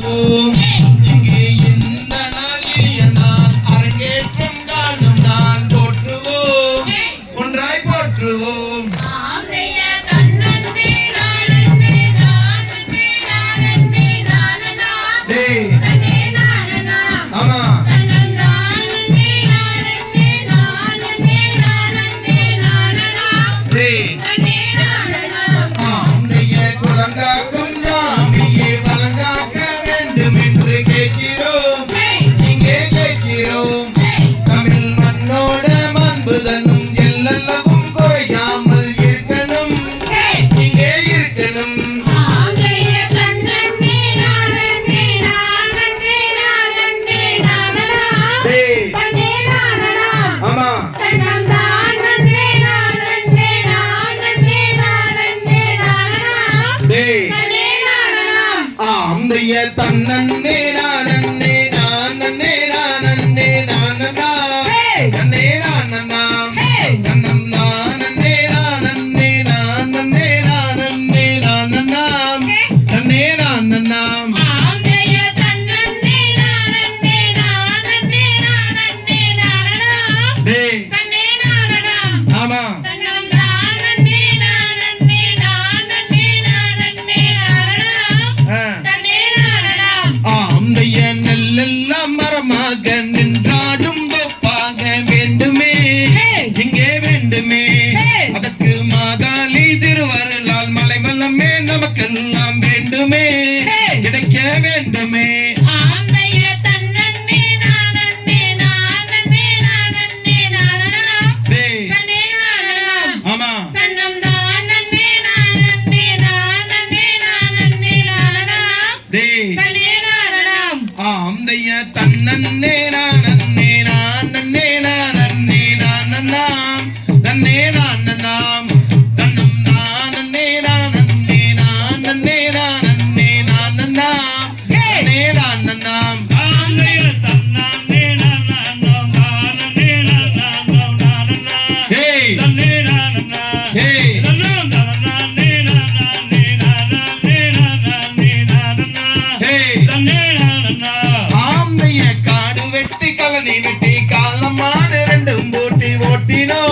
போற்றுவோம். இங்கே இந்த நாள் இனிய நாள், அரங்கேற்றம் காணும் நாள் போற்றுவோம், ஒன்றாய் போற்றுவோம். தன்னே நானே நானே நானே நானனா தன்னே நானனா தன்னம் நானே நானே நானே நானே நானனா தன்னே நானனா ஆந்தைய தன்னே நானே நானே நானே நானனா தன்னே நானனா ஆமா தன்னம் நானே நானே நானே நானே நானனா ஆந்தைய நெல்லெல்லாம் மரமாக நின்றாடும் தொப்பாக வேண்டுமே, இங்கே வேண்டுமே. அதற்கு மாகாளி திருவருளால் மலை வல்லமே நமக்கெல்லாம் வேண்டுமே, கிடைக்க வேண்டுமே. ஆந்தைய தன்னே நானே நானே நானே நானனா தன்னே நானனா ஆமா தன்னம் நானே நானே நானே நானே நானனா தன்னே ஆந்தைய தன்னே நானே நானே நானே நானனாம் தன்னே நானனாம் தன்னம் நானே நானே நானே நானே நானனாம் தன்னே நானனாம் ஆந்தைய தன்னே நானே நானே நானனா ஹே தன்னே நானனா ஹே தன்னம் நானே நானே நானே நானே நானனா ஹே தன்னே காடு வெட்டி கலனி வெட்டி காலமான ரெண்டும் போட்டி ஓட்டினோ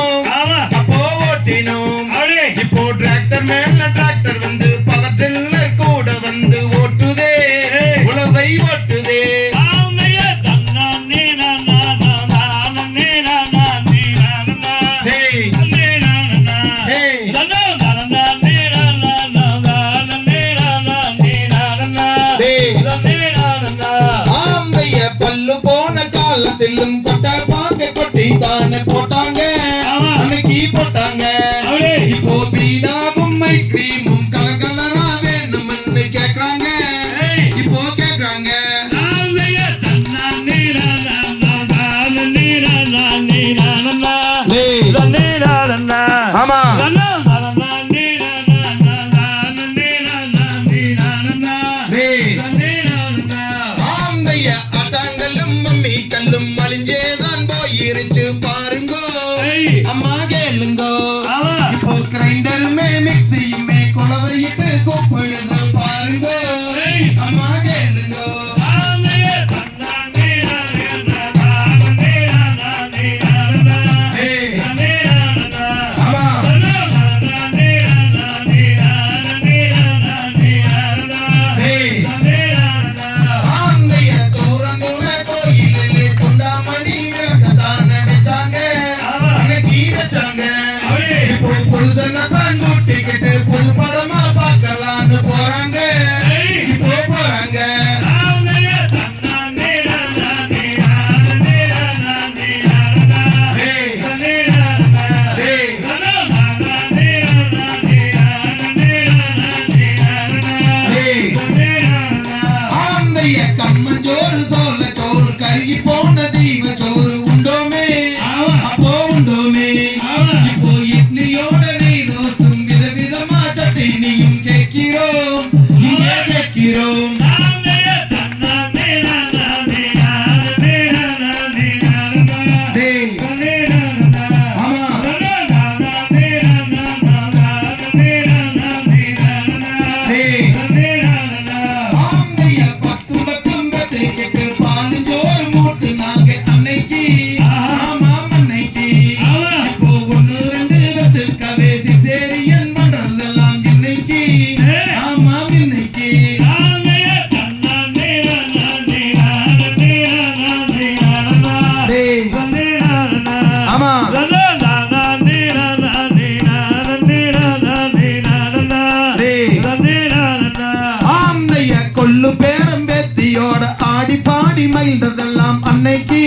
பேரம் பேத்தியோட ஆடி பாடி மகிழ்ந்ததெல்லாம் அன்னைக்கு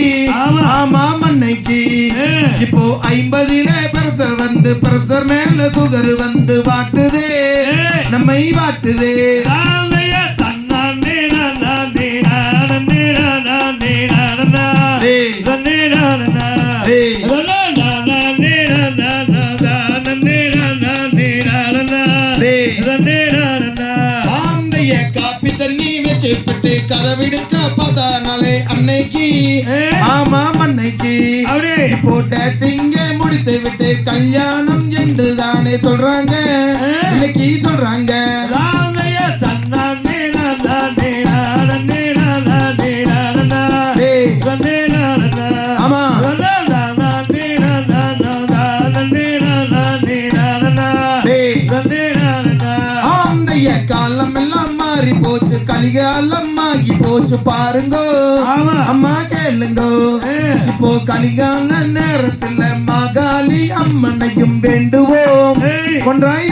ஆமாம் அன்னைக்கு இப்போ 50ல பிரஷர் வந்து பிரஷர் மேல சுகர் வந்து வாட்டுதே நம்மை வாட்டுதே காப்பி தண்ணி வச்சுட்டு கதவிடுக்க பார்த்தாங்களே அன்னைக்கு ஆமாம் அன்னைக்கு இப்போ டேட்டிங்க முடித்து விட்டு கல்யாணம் என்று தானே சொல்றாங்க இன்னைக்கு சொல்றாங்க ஆமா காலம் எல்லாம் மாறி போச்சு கலிகாலம் ஆகி போச்சு பாருங்க அம்மா கேளுங்க இப்போ கலிகால நேரத்துல மாகாளி அம்மனையும் வேண்டுவோம் ஒன்றாய்